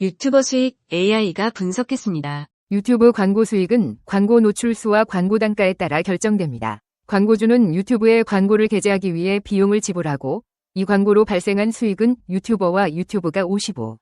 유튜버 수익 AI가 분석했습니다. 유튜브 광고 수익은 광고 노출 수와 광고 단가에 따라 결정됩니다. 광고주는 유튜브에 광고를 게재하기 위해 비용을 지불하고 이 광고로 발생한 수익은 유튜버와 유튜브가 55,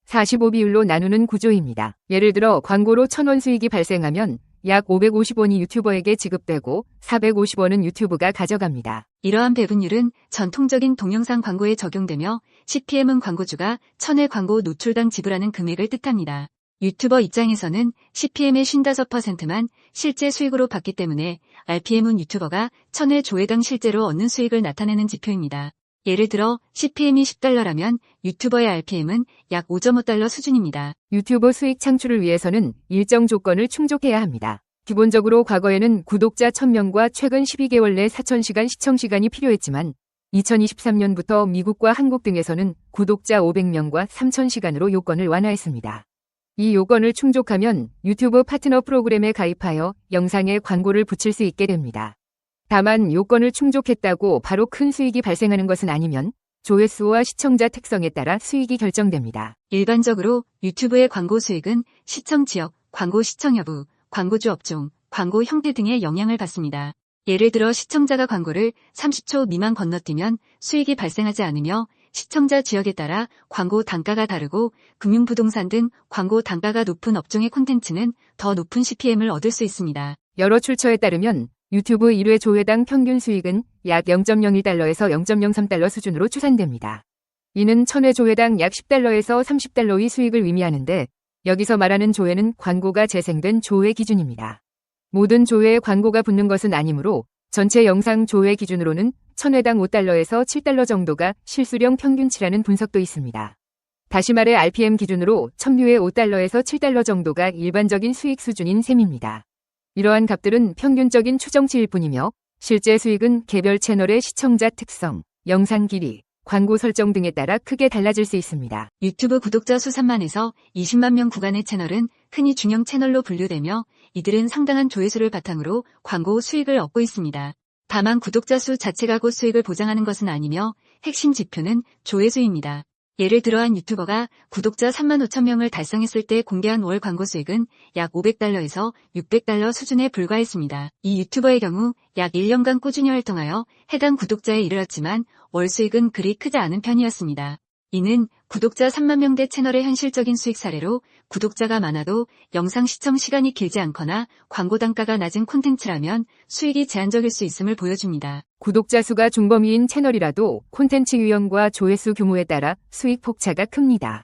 45 비율로 나누는 구조입니다. 예를 들어 광고로 1,000원 수익이 발생하면 약 550원이 유튜버에게 지급되고 450원은 유튜브가 가져갑니다. 이러한 배분율은 전통적인 동영상 광고에 적용되며 CPM은 광고주가 1,000회 광고 노출당 지불하는 금액을 뜻합니다. 유튜버 입장에서는 CPM의 55%만 실제 수익으로 받기 때문에 RPM은 유튜버가 1,000회 조회당 실제로 얻는 수익을 나타내는 지표입니다. 예를 들어 CPM이 $10라면 유튜버의 RPM은 약 5.5달러 수준입니다. 유튜버 수익 창출을 위해서는 일정 조건을 충족해야 합니다. 기본적으로 과거에는 구독자 1,000명과 최근 12개월 내 4,000시간 시청시간이 필요했지만 2023년부터 미국과 한국 등에서는 구독자 500명과 3,000시간으로 요건을 완화했습니다. 이 요건을 충족하면 유튜브 파트너 프로그램에 가입하여 영상에 광고를 붙일 수 있게 됩니다. 다만 요건을 충족했다고 바로 큰 수익이 발생하는 것은 아니면 조회수와 시청자 특성에 따라 수익이 결정됩니다. 일반적으로 유튜브의 광고 수익은 시청 지역, 광고 시청 여부, 광고주 업종, 광고 형태 등의 영향을 받습니다. 예를 들어 시청자가 광고를 30초 미만 건너뛰면 수익이 발생하지 않으며 시청자 지역에 따라 광고 단가가 다르고 금융부동산 등 광고 단가가 높은 업종의 콘텐츠는 더 높은 CPM을 얻을 수 있습니다. 여러 출처에 따르면 유튜브 1회 조회당 평균 수익은 약 0.01달러에서 0.03달러 수준으로 추산됩니다. 이는 1,000회 조회당 약 10달러에서 30달러의 수익을 의미하는데 여기서 말하는 조회는 광고가 재생된 조회 기준입니다. 모든 조회에 광고가 붙는 것은 아니므로 전체 영상 조회 기준으로는 1,000회당 5달러에서 7달러 정도가 실수령 평균치라는 분석도 있습니다. 다시 말해 RPM 기준으로 1,000뷰에 5달러에서 7달러 정도가 일반적인 수익 수준인 셈입니다. 이러한 값들은 평균적인 추정치일 뿐이며 실제 수익은 개별 채널의 시청자 특성, 영상 길이, 광고 설정 등에 따라 크게 달라질 수 있습니다. 유튜브 구독자 수 3만에서 20만 명 구간의 채널은 흔히 중형 채널로 분류되며 이들은 상당한 조회수를 바탕으로 광고 수익을 얻고 있습니다. 다만 구독자 수 자체가 곧 수익을 보장하는 것은 아니며 핵심 지표는 조회수입니다. 예를 들어 한 유튜버가 구독자 3만 5천 명을 달성했을 때 공개한 월 광고 수익은 약 500달러에서 600달러 수준에 불과했습니다. 이 유튜버의 경우 약 1년간 꾸준히 활동하여 해당 구독자에 이르렀지만 월 수익은 그리 크지 않은 편이었습니다. 이는 구독자 3만 명대 채널의 현실적인 수익 사례로 구독자가 많아도 영상 시청 시간이 길지 않거나 광고 단가가 낮은 콘텐츠라면 수익이 제한적일 수 있음을 보여줍니다. 구독자 수가 중범위인 채널이라도 콘텐츠 유형과 조회수 규모에 따라 수익 폭차가 큽니다.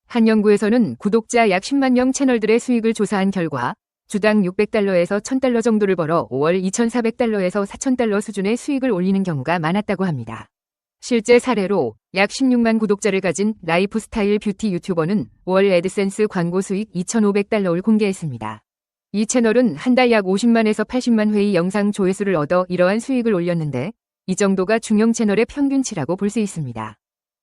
한 연구에서는 구독자 약 10만 명 채널들의 수익을 조사한 결과 주당 600달러에서 1,000달러 정도를 벌어 월 2,400달러에서 4,000달러 수준의 수익을 올리는 경우가 많았다고 합니다. 실제 사례로 약 16만 구독자를 가진 라이프스타일 뷰티 유튜버는 월 애드센스 광고 수익 2,500달러를 공개했습니다. 이 채널은 한 달 약 50만에서 80만 회의 영상 조회수를 얻어 이러한 수익을 올렸는데 이 정도가 중형 채널의 평균치라고 볼 수 있습니다.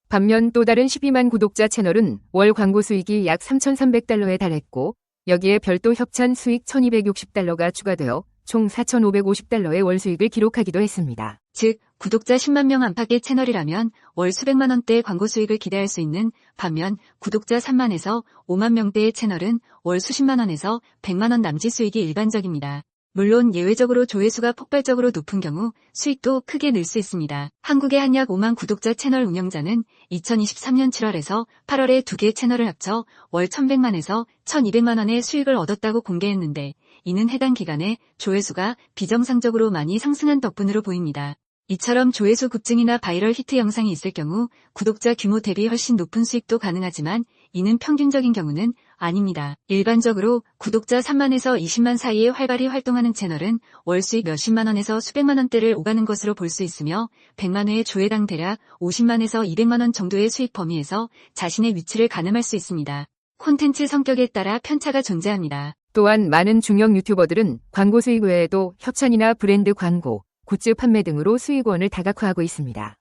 반면 또 다른 12만 구독자 채널은 월 광고 수익이 약 3,300달러에 달했고 여기에 별도 협찬 수익 1,260달러가 추가되어 총 4,550달러의 월 수익을 기록하기도 했습니다. 즉 구독자 10만 명 안팎의 채널이라면 월 수백만 원대의 광고 수익을 기대할 수 있는 반면 구독자 3만에서 5만 명대의 채널은 월 수십만 원에서 100만 원 남짓 수익이 일반적입니다. 물론 예외적으로 조회수가 폭발적으로 높은 경우 수익도 크게 늘 수 있습니다. 한국의 한 약 5만 구독자 채널 운영자는 2023년 7월에서 8월에 2개 채널을 합쳐 월 1,100만에서 1,200만 원의 수익을 얻었다고 공개했는데 이는 해당 기간에 조회수가 비정상적으로 많이 상승한 덕분으로 보입니다. 이처럼 조회수 급증이나 바이럴 히트 영상이 있을 경우 구독자 규모 대비 훨씬 높은 수익도 가능하지만 이는 평균적인 경우는 아닙니다. 일반적으로 구독자 3만에서 20만 사이에 활발히 활동하는 채널은 월 수익 몇십만 원에서 수백만 원대를 오가는 것으로 볼 수 있으며 100만 회의 조회당 대략 50만에서 200만 원 정도의 수익 범위에서 자신의 위치를 가늠할 수 있습니다. 콘텐츠 성격에 따라 편차가 존재합니다. 또한 많은 중형 유튜버들은 광고 수익 외에도 협찬이나 브랜드 광고, 굿즈 판매 등으로 수익원을 다각화하고 있습니다.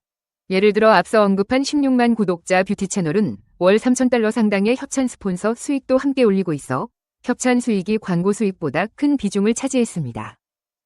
예를 들어 앞서 언급한 16만 구독자 뷰티 채널은 월 3,000달러 상당의 협찬 스폰서 수익도 함께 올리고 있어 협찬 수익이 광고 수익보다 큰 비중을 차지했습니다.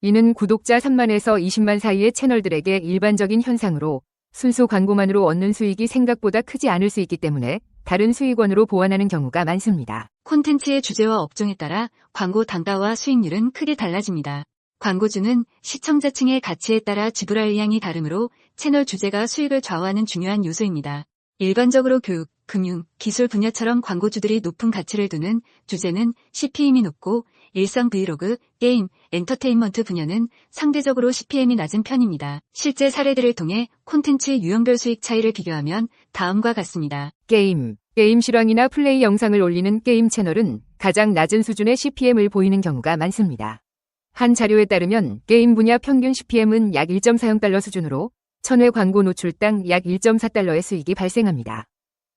이는 구독자 3만에서 20만 사이의 채널들에게 일반적인 현상으로 순수 광고만으로 얻는 수익이 생각보다 크지 않을 수 있기 때문에 다른 수익원으로 보완하는 경우가 많습니다. 콘텐츠의 주제와 업종에 따라 광고 단가와 수익률은 크게 달라집니다. 광고주는 시청자층의 가치에 따라 지불할 의향이 다르므로 채널 주제가 수익을 좌우하는 중요한 요소입니다. 일반적으로 교육, 금융, 기술 분야처럼 광고주들이 높은 가치를 두는 주제는 CPM이 높고 일상 브이로그, 게임, 엔터테인먼트 분야는 상대적으로 CPM이 낮은 편입니다. 실제 사례들을 통해 콘텐츠 유형별 수익 차이를 비교하면 다음과 같습니다. 게임 실황이나 플레이 영상을 올리는 게임 채널은 가장 낮은 수준의 CPM을 보이는 경우가 많습니다. 한 자료에 따르면 게임 분야 평균 CPM은 약 1.40달러 수준으로 1000회 광고 노출당 약 1.4달러의 수익이 발생합니다.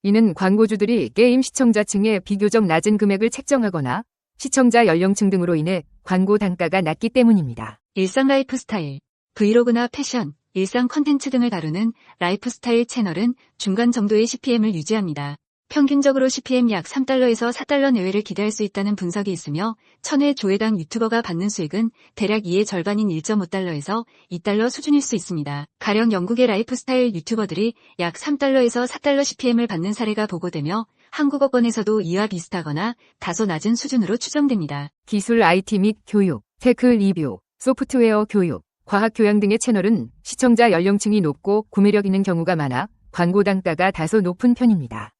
이는 광고주들이 게임 시청자층의 비교적 낮은 금액을 책정하거나 시청자 연령층 등으로 인해 광고 단가가 낮기 때문입니다. 일상 라이프 스타일, 브이로그나 패션, 일상 컨텐츠 등을 다루는 라이프 스타일 채널은 중간 정도의 CPM을 유지합니다. 평균적으로 CPM 약 3달러에서 4달러 내외를 기대할 수 있다는 분석이 있으며 1000회 조회당 유튜버가 받는 수익은 대략 이의 절반인 1.5달러에서 2달러 수준일 수 있습니다. 가령 영국의 라이프 스타일 유튜버들이 약 3달러에서 4달러 CPM을 받는 사례가 보고되며 한국어권에서도 이와 비슷하거나 다소 낮은 수준으로 추정됩니다. 기술 IT 및 교육, 테크 리뷰, 소프트웨어 교육, 과학 교양 등의 채널은 시청자 연령층이 높고 구매력 있는 경우가 많아 광고 단가가 다소 높은 편입니다.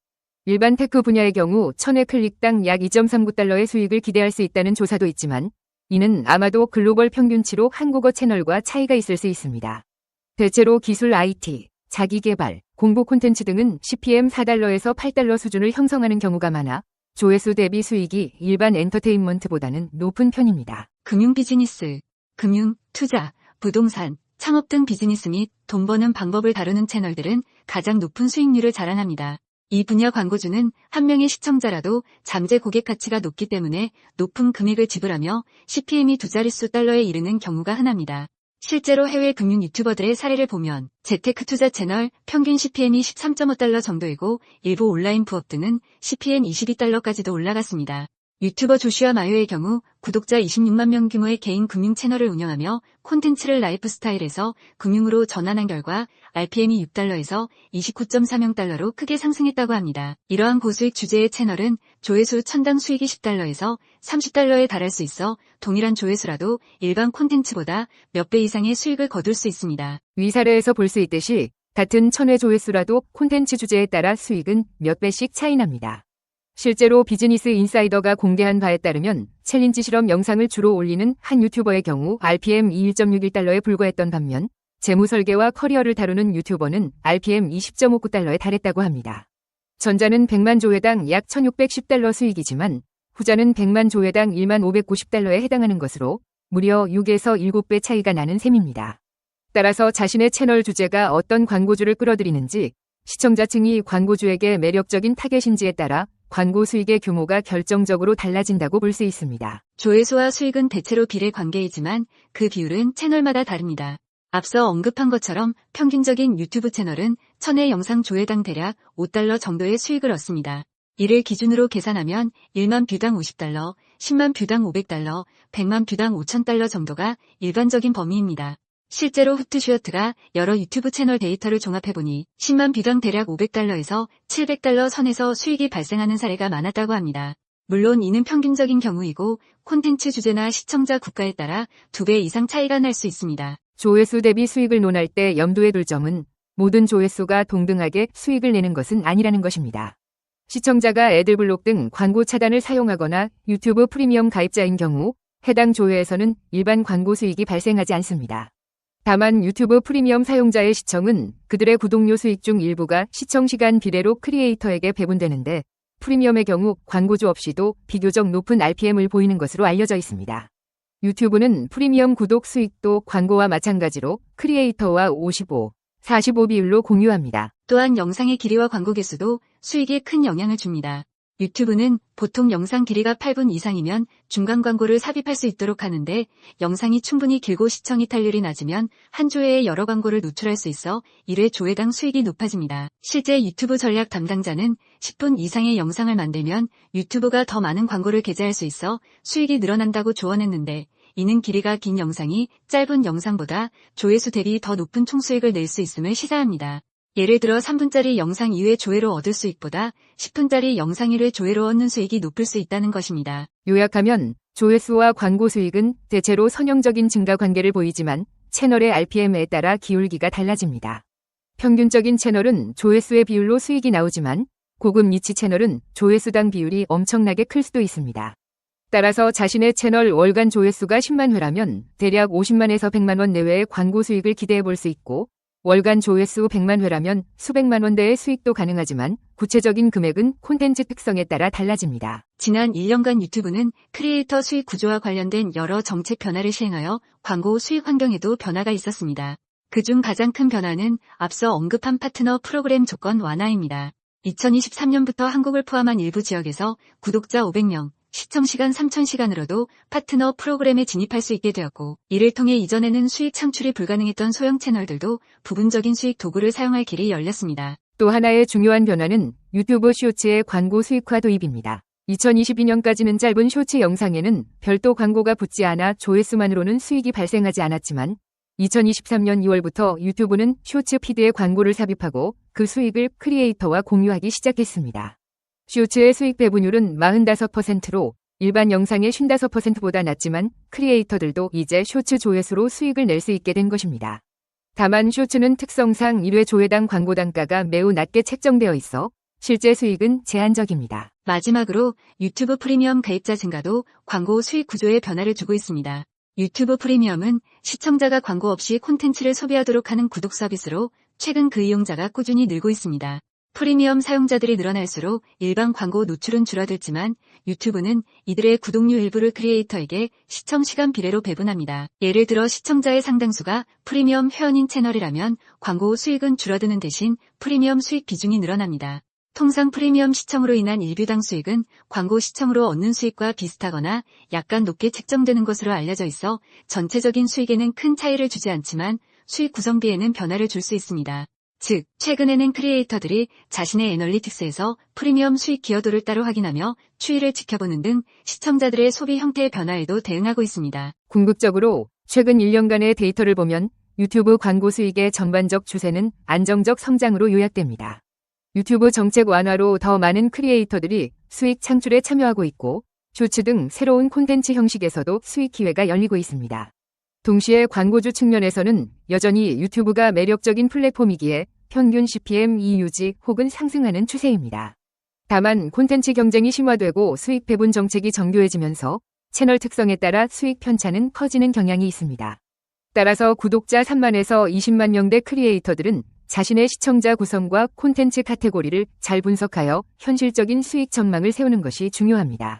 일반 테크 분야의 경우 1000회 클릭당 약 2.39달러의 수익을 기대할 수 있다는 조사도 있지만 이는 아마도 글로벌 평균치로 한국어 채널과 차이가 있을 수 있습니다. 대체로 기술 IT, 자기개발, 공부 콘텐츠 등은 CPM 4달러에서 8달러 수준을 형성하는 경우가 많아 조회수 대비 수익이 일반 엔터테인먼트보다는 높은 편입니다. 금융 비즈니스, 금융, 투자, 부동산, 창업 등 비즈니스 및 돈 버는 방법을 다루는 채널들은 가장 높은 수익률을 자랑합니다. 이 분야 광고주는 한 명의 시청자라도 잠재 고객 가치가 높기 때문에 높은 금액을 지불하며 CPM이 두 자릿수 달러에 이르는 경우가 흔합니다. 실제로 해외 금융 유튜버들의 사례를 보면 재테크 투자 채널 평균 CPM이 13.5달러 정도이고 일부 온라인 부업 등은 CPM 22달러까지도 올라갔습니다. 유튜버 조슈아 마요의 경우 구독자 26만 명 규모의 개인 금융 채널을 운영하며 콘텐츠를 라이프 스타일에서 금융으로 전환한 결과 RPM이 6달러에서 29.40달러로 크게 상승했다고 합니다. 이러한 고수익 주제의 채널은 조회수 1000당 수익이 10달러에서 30달러에 달할 수 있어 동일한 조회수라도 일반 콘텐츠보다 몇 배 이상의 수익을 거둘 수 있습니다. 위 사례에서 볼 수 있듯이 같은 1000회 조회수라도 콘텐츠 주제에 따라 수익은 몇 배씩 차이 납니다. 실제로 비즈니스 인사이더가 공개한 바에 따르면 챌린지 실험 영상을 주로 올리는 한 유튜버의 경우 RPM 1.61달러에 불과했던 반면 재무 설계와 커리어를 다루는 유튜버는 RPM 20.59달러에 달했다고 합니다. 전자는 100만 조회당 약 1610달러 수익이지만 후자는 100만 조회당 1만 590달러에 해당하는 것으로 무려 6에서 7배 차이가 나는 셈입니다. 따라서 자신의 채널 주제가 어떤 광고주를 끌어들이는지 시청자층이 광고주에게 매력적인 타겟인지에 따라 광고 수익의 규모가 결정적으로 달라진다고 볼 수 있습니다. 조회수와 수익은 대체로 비례 관계이지만 그 비율은 채널마다 다릅니다. 앞서 언급한 것처럼 평균적인 유튜브 채널은 1000회 영상 조회당 대략 5달러 정도의 수익을 얻습니다. 이를 기준으로 계산하면 1만 뷰당 50달러, 10만 뷰당 500달러, 100만 뷰당 5000달러 정도가 일반적인 범위입니다. 실제로 후트슈어트가 여러 유튜브 채널 데이터를 종합해보니 10만 뷰당 대략 500달러에서 700달러 선에서 수익이 발생하는 사례가 많았다고 합니다. 물론 이는 평균적인 경우이고 콘텐츠 주제나 시청자 국가에 따라 2배 이상 차이가 날 수 있습니다. 조회수 대비 수익을 논할 때 염두에 둘 점은 모든 조회수가 동등하게 수익을 내는 것은 아니라는 것입니다. 시청자가 애들블록 등 광고 차단을 사용하거나 유튜브 프리미엄 가입자인 경우 해당 조회에서는 일반 광고 수익이 발생하지 않습니다. 다만 유튜브 프리미엄 사용자의 시청은 그들의 구독료 수익 중 일부가 시청시간 비례로 크리에이터에게 배분되는데 프리미엄의 경우 광고주 없이도 비교적 높은 RPM을 보이는 것으로 알려져 있습니다. 유튜브는 프리미엄 구독 수익도 광고와 마찬가지로 크리에이터와 55, 45 비율로 공유합니다. 또한 영상의 길이와 광고 개수도 수익에 큰 영향을 줍니다. 유튜브는 보통 영상 길이가 8분 이상이면 중간 광고를 삽입할 수 있도록 하는데 영상이 충분히 길고 시청 이탈률이 낮으면 한 조회에 여러 광고를 노출할 수 있어 1회 조회당 수익이 높아집니다. 실제 유튜브 전략 담당자는 10분 이상의 영상을 만들면 유튜브가 더 많은 광고를 게재할 수 있어 수익이 늘어난다고 조언했는데 이는 길이가 긴 영상이 짧은 영상보다 조회수 대비 더 높은 총수익을 낼 수 있음을 시사합니다. 예를 들어 3분짜리 영상 2회 조회로 얻을 수익보다 10분짜리 영상 1회 조회로 얻는 수익이 높을 수 있다는 것입니다. 요약하면 조회수와 광고 수익은 대체로 선형적인 증가 관계를 보이지만 채널의 RPM에 따라 기울기가 달라집니다. 평균적인 채널은 조회수의 비율로 수익이 나오지만 고급 니치 채널은 조회수당 비율이 엄청나게 클 수도 있습니다. 따라서 자신의 채널 월간 조회수가 10만 회라면 대략 50만에서 100만 원 내외의 광고 수익을 기대해 볼 수 있고 월간 조회수 100만 회라면 수백만 원대의 수익도 가능하지만 구체적인 금액은 콘텐츠 특성에 따라 달라집니다. 지난 1년간 유튜브는 크리에이터 수익 구조와 관련된 여러 정책 변화를 시행하여 광고 수익 환경에도 변화가 있었습니다. 그중 가장 큰 변화는 앞서 언급한 파트너 프로그램 조건 완화입니다. 2023년부터 한국을 포함한 일부 지역에서 구독자 500명, 시청시간 3000시간으로도 파트너 프로그램에 진입할 수 있게 되었고 이를 통해 이전에는 수익 창출이 불가능했던 소형 채널들도 부분적인 수익 도구를 사용할 길이 열렸습니다. 또 하나의 중요한 변화는 유튜브 쇼츠의 광고 수익화 도입입니다. 2022년까지는 짧은 쇼츠 영상에는 별도 광고가 붙지 않아 조회수만으로는 수익이 발생하지 않았지만 2023년 2월부터 유튜브는 쇼츠 피드에 광고를 삽입하고 그 수익을 크리에이터와 공유하기 시작했습니다. 쇼츠의 수익 배분율은 45%로 일반 영상의 55%보다 낮지만 크리에이터들도 이제 쇼츠 조회수로 수익을 낼 수 있게 된 것입니다. 다만 쇼츠는 특성상 1회 조회당 광고 단가가 매우 낮게 책정되어 있어 실제 수익은 제한적입니다. 마지막으로 유튜브 프리미엄 가입자 증가도 광고 수익 구조에 변화를 주고 있습니다. 유튜브 프리미엄은 시청자가 광고 없이 콘텐츠를 소비하도록 하는 구독 서비스로 최근 그 이용자가 꾸준히 늘고 있습니다. 프리미엄 사용자들이 늘어날수록 일반 광고 노출은 줄어들지만 유튜브는 이들의 구독료 일부를 크리에이터에게 시청시간 비례로 배분합니다. 예를 들어 시청자의 상당수가 프리미엄 회원인 채널이라면 광고 수익은 줄어드는 대신 프리미엄 수익 비중이 늘어납니다. 통상 프리미엄 시청으로 인한 일뷰당 수익은 광고 시청으로 얻는 수익과 비슷하거나 약간 높게 책정되는 것으로 알려져 있어 전체적인 수익에는 큰 차이를 주지 않지만 수익 구성비에는 변화를 줄 수 있습니다. 즉, 최근에는 크리에이터들이 자신의 애널리틱스에서 프리미엄 수익 기여도를 따로 확인하며 추이를 지켜보는 등 시청자들의 소비 형태의 변화에도 대응하고 있습니다. 궁극적으로 최근 1년간의 데이터를 보면 유튜브 광고 수익의 전반적 추세는 안정적 성장으로 요약됩니다. 유튜브 정책 완화로 더 많은 크리에이터들이 수익 창출에 참여하고 있고 쇼츠 등 새로운 콘텐츠 형식에서도 수익 기회가 열리고 있습니다. 동시에 광고주 측면에서는 여전히 유튜브가 매력적인 플랫폼이기에 평균 CPM 유지 혹은 상승하는 추세입니다. 다만 콘텐츠 경쟁이 심화되고 수익 배분 정책이 정교해지면서 채널 특성에 따라 수익 편차는 커지는 경향이 있습니다. 따라서 구독자 3만에서 20만 명대 크리에이터들은 자신의 시청자 구성과 콘텐츠 카테고리를 잘 분석하여 현실적인 수익 전망을 세우는 것이 중요합니다.